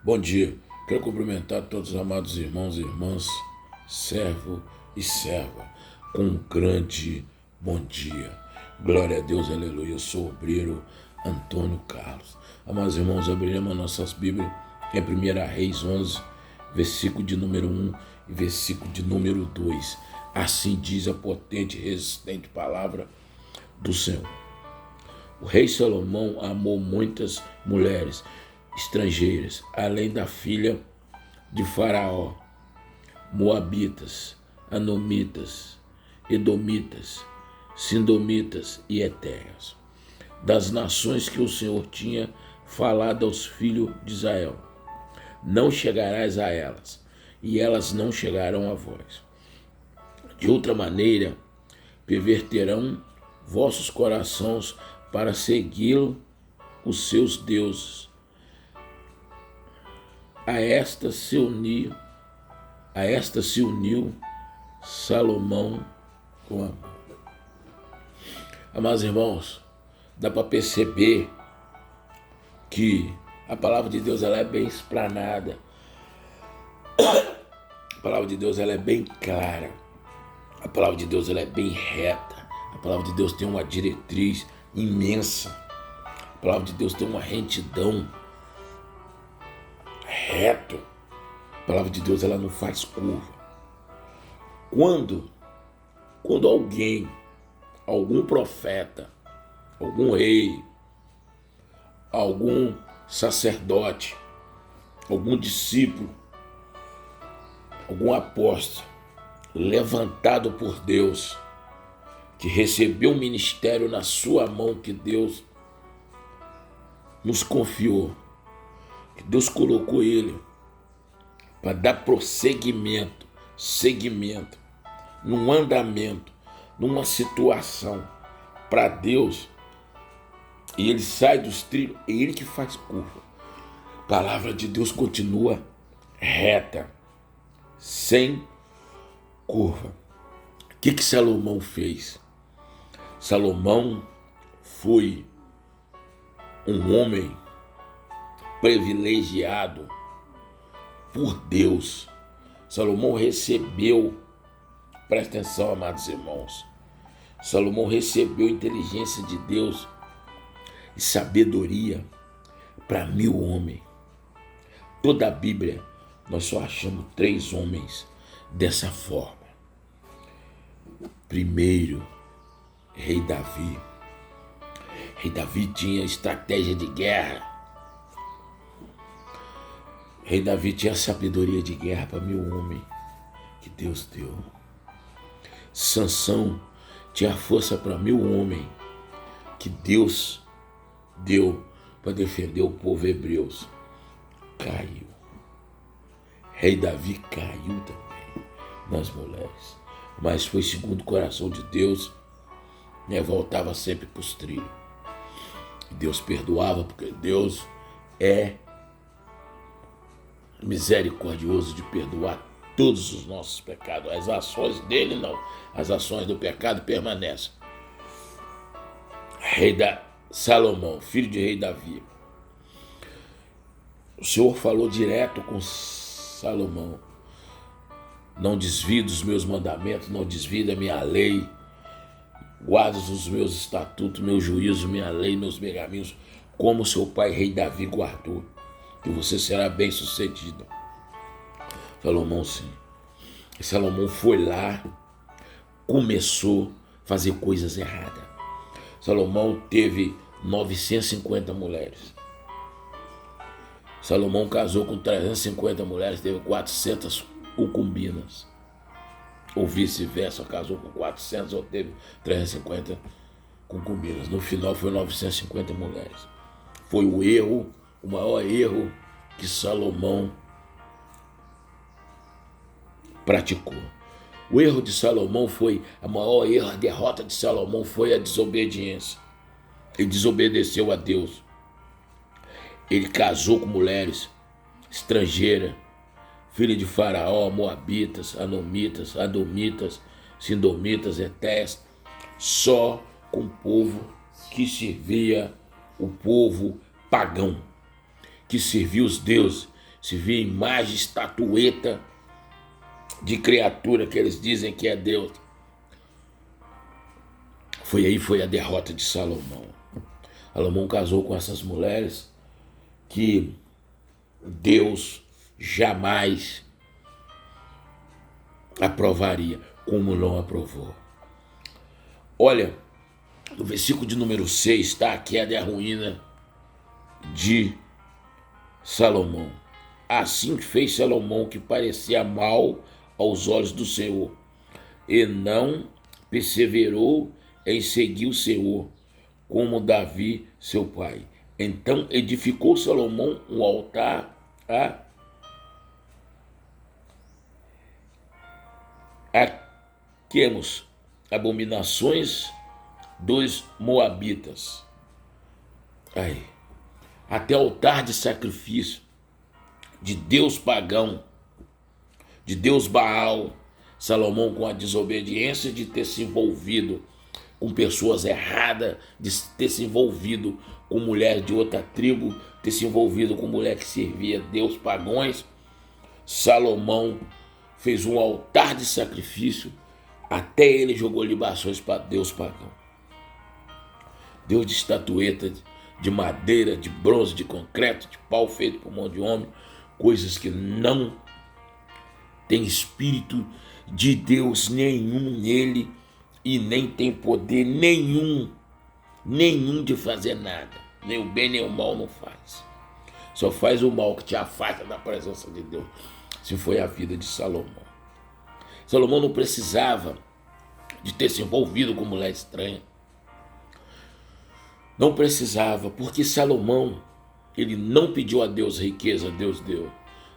Bom dia, quero cumprimentar todos os amados irmãos e irmãs, servo e serva, com um grande bom dia. Glória a Deus, aleluia. Eu sou o obreiro Antônio Carlos. Amados irmãos, abriremos nossas Bíblias em 1 Reis 11, versículo de número 1 e versículo de número 2. Assim diz a potente e resistente palavra do Senhor. O rei Salomão amou muitas mulheres estrangeiras, além da filha de Faraó, moabitas, anomitas, edomitas, sindomitas e etéreas, das nações que o Senhor tinha falado aos filhos de Israel. Não chegarás a elas, e elas não chegarão a vós. De outra maneira, perverterão vossos corações para segui-lo os seus deuses. A esta se uniu Salomão com amor. Amados irmãos, dá para perceber que a palavra de Deus ela é bem explanada. A palavra de Deus ela é bem clara. A palavra de Deus ela é bem reta. A palavra de Deus tem uma diretriz imensa. A palavra de Deus tem uma retidão reto. A palavra de Deus ela não faz curva. Quando algum profeta, algum rei, algum sacerdote, algum discípulo, algum apóstolo levantado por Deus, que recebeu um ministério na sua mão que Deus nos confiou, que Deus colocou ele para dar prosseguimento, seguimento, num andamento, numa situação para Deus, e ele sai dos trilhos, é ele que faz curva. A palavra de Deus continua reta, sem curva. O que Salomão fez? Salomão foi um homem privilegiado por Deus. Salomão recebeu, presta atenção, amados irmãos, Salomão recebeu inteligência de Deus e sabedoria para 1000 homens. Toda a Bíblia nós só achamos 3 homens dessa forma. Primeiro, rei Davi. Rei Davi tinha estratégia de guerra. Rei Davi tinha sabedoria de guerra para 1000 homens que Deus deu. Sansão tinha força para 1000 homens que Deus deu para defender o povo hebreu. Caiu. Rei Davi caiu também nas mulheres, mas foi segundo o coração de Deus, voltava sempre para os trilhos. Deus perdoava, porque Deus é misericordioso de perdoar todos os nossos pecados. As ações dele não, as ações do pecado permanecem. Salomão, filho de rei Davi. O Senhor falou direto com Salomão: não desvie dos meus mandamentos, não desvie da minha lei, guarda os meus estatutos, meu juízo, minha lei, meus pergaminhos, como seu pai rei Davi guardou, que você será bem sucedido. Salomão sim. E Salomão foi lá, começou a fazer coisas erradas. Salomão teve 950 mulheres. Salomão casou com 350 mulheres, teve 400 concubinas. Ou vice-versa, casou com 400 ou teve 350 concubinas. No final foi 950 mulheres. Foi o maior erro que Salomão praticou. O erro de Salomão foi, a maior erro, a derrota de Salomão foi a desobediência. Ele desobedeceu a Deus. Ele casou com mulheres estrangeiras, filha de Faraó, moabitas, anomitas, adomitas, sindomitas, etés, só com o povo que servia o povo pagão, que servia os deuses, se vê imagem, estatueta de criatura que eles dizem que é Deus. Foi a derrota de Salomão. Salomão casou com essas mulheres que Deus jamais aprovaria, como não aprovou. Olha, no versículo de número 6 está a queda e a ruína de Salomão. Assim fez Salomão que parecia mal aos olhos do Senhor, e não perseverou em seguir o Senhor, como Davi, seu pai. Então edificou Salomão um altar a Quemos, abominações dos moabitas. Aí, até altar de sacrifício de Deus pagão, de Deus Baal. Salomão, com a desobediência de ter se envolvido com pessoas erradas, de ter se envolvido com mulheres de outra tribo, ter se envolvido com mulher que servia Deus pagões, Salomão fez um altar de sacrifício, até ele jogou libações para Deus pagão. Deus de estatueta, de madeira, de bronze, de concreto, de pau feito por mão de homem, coisas que não tem espírito de Deus nenhum nele e nem tem poder nenhum de fazer nada. Nem o bem nem o mal não faz. Só faz o mal que te afasta da presença de Deus. Se foi a vida de Salomão. Salomão não precisava de ter se envolvido com mulher estranha. Não precisava, porque Salomão, ele não pediu a Deus riqueza, Deus deu.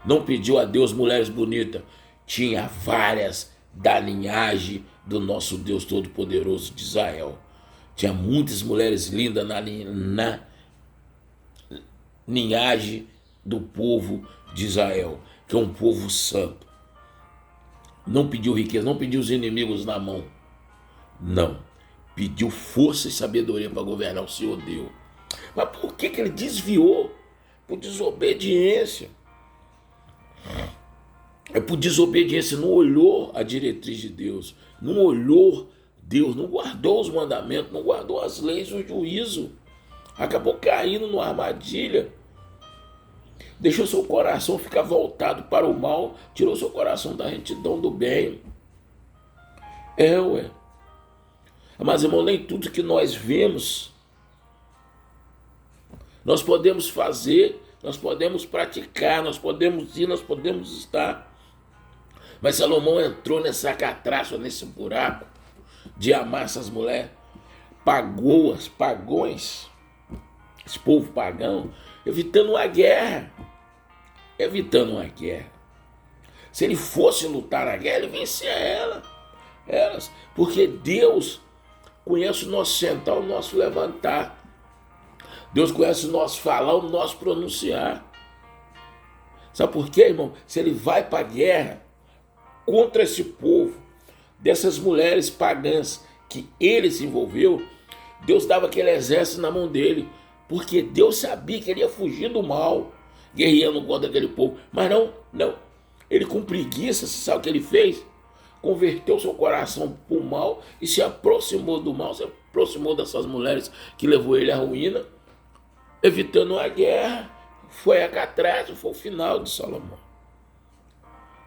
Não pediu a Deus mulheres bonitas. Tinha várias da linhagem do nosso Deus Todo-Poderoso de Israel. Tinha muitas mulheres lindas na linhagem do povo de Israel, que é um povo santo. Não pediu riqueza, não pediu os inimigos na mão. Não. Pediu força e sabedoria para governar, o Senhor deu. Mas por que ele desviou? Por desobediência. É por desobediência, não olhou a diretriz de Deus, não olhou Deus, não guardou os mandamentos, não guardou as leis, o juízo. Acabou caindo numa armadilha. Deixou seu coração ficar voltado para o mal, tirou seu coração da retidão do bem. Mas, irmão, nem tudo que nós vemos nós podemos fazer, nós podemos praticar, nós podemos ir, nós podemos estar. Mas Salomão entrou nessa catraça, nesse buraco de amar essas mulheres, pagou as pagões, esse povo pagão, evitando uma guerra. Se ele fosse lutar na guerra, ele vencia elas, porque Deus conhece o nosso sentar, o nosso levantar. Deus conhece o nosso falar, o nosso pronunciar. Sabe por quê, irmão? Se ele vai para a guerra contra esse povo, dessas mulheres pagãs que ele se envolveu, Deus dava aquele exército na mão dele, porque Deus sabia que ele ia fugir do mal, guerreando contra aquele povo. Mas não. Ele, com preguiça, você sabe o que ele fez? Converteu seu coração para o mal e se aproximou do mal, se aproximou dessas mulheres que levou ele à ruína, evitando a guerra. Foi a catraça, foi o final de Salomão.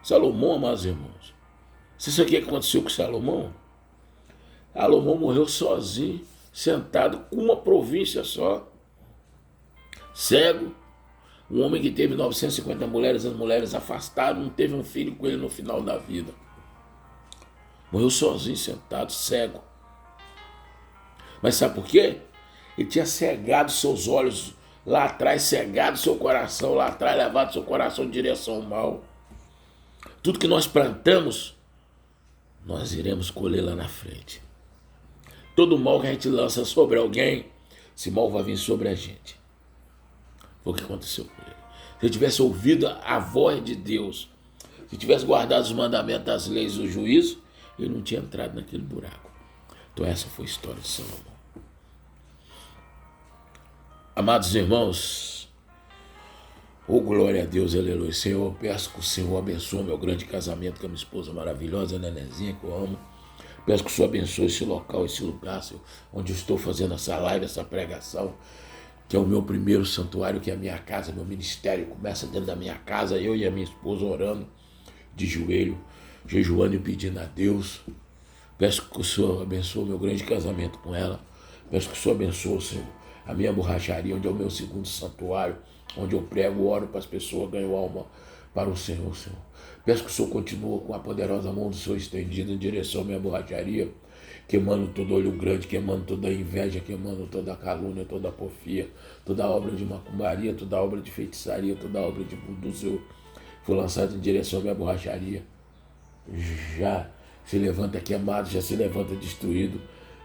Salomão, amados irmãos, você sabe o que aconteceu com Salomão? Salomão morreu sozinho, sentado com uma província só, cego, um homem que teve 950 mulheres, as mulheres afastaram, não teve um filho com ele no final da vida. Morreu sozinho, sentado, cego. Mas sabe por quê? Ele tinha cegado seus olhos lá atrás, cegado seu coração lá atrás, levado seu coração em direção ao mal. Tudo que nós plantamos, nós iremos colher lá na frente. Todo mal que a gente lança sobre alguém, esse mal vai vir sobre a gente. Foi o que aconteceu com ele. Se ele tivesse ouvido a voz de Deus, se tivesse guardado os mandamentos, as leis, o juízo, ele não tinha entrado naquele buraco. Então essa foi a história de Salomão. Amados irmãos, Oh, glória a Deus, aleluia. Senhor, eu peço que o Senhor abençoe meu grande casamento com a minha esposa maravilhosa, Nenezinha, que eu amo. Peço que o Senhor abençoe esse local, esse lugar, Senhor, onde eu estou fazendo essa live, essa pregação, que é o meu primeiro santuário, que é a minha casa, meu ministério. Começa dentro da minha casa, eu e a minha esposa orando, de joelho, jejuando e pedindo a Deus. Peço que o Senhor abençoe o meu grande casamento com ela. Peço que o Senhor abençoe, Senhor, a minha borracharia, onde é o meu segundo santuário, onde eu prego, oro para as pessoas, ganho alma para o Senhor, Senhor. Peço que o Senhor continue com a poderosa mão do Senhor estendida em direção à minha borracharia, queimando todo olho grande, queimando toda a inveja, queimando toda a calúnia, toda a porfia, toda a obra de macumbaria, toda a obra de feitiçaria, toda a obra de voodoo, Senhor. Foi lançado em direção à minha borracharia. Já se levanta queimado, já se levanta destruído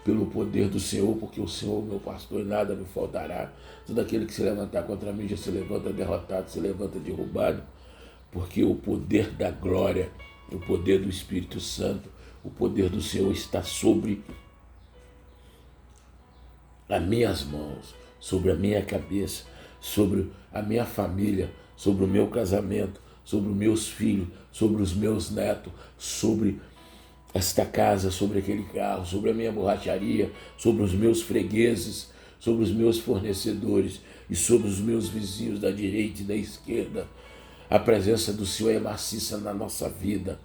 pelo poder do Senhor, porque o Senhor, meu pastor, e nada me faltará. Todo aquele que se levantar contra mim já se levanta derrotado, se levanta derrubado, porque o poder da glória, o poder do Espírito Santo, o poder do Senhor está sobre as minhas mãos, sobre a minha cabeça, sobre a minha família, sobre o meu casamento, sobre os meus filhos, sobre os meus netos, sobre esta casa, sobre aquele carro, sobre a minha borracharia, sobre os meus fregueses, sobre os meus fornecedores e sobre os meus vizinhos da direita e da esquerda. A presença do Senhor é maciça na nossa vida.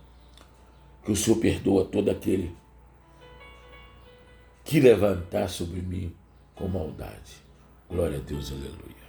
Que o Senhor perdoa todo aquele que levantar sobre mim com maldade. Glória a Deus, aleluia.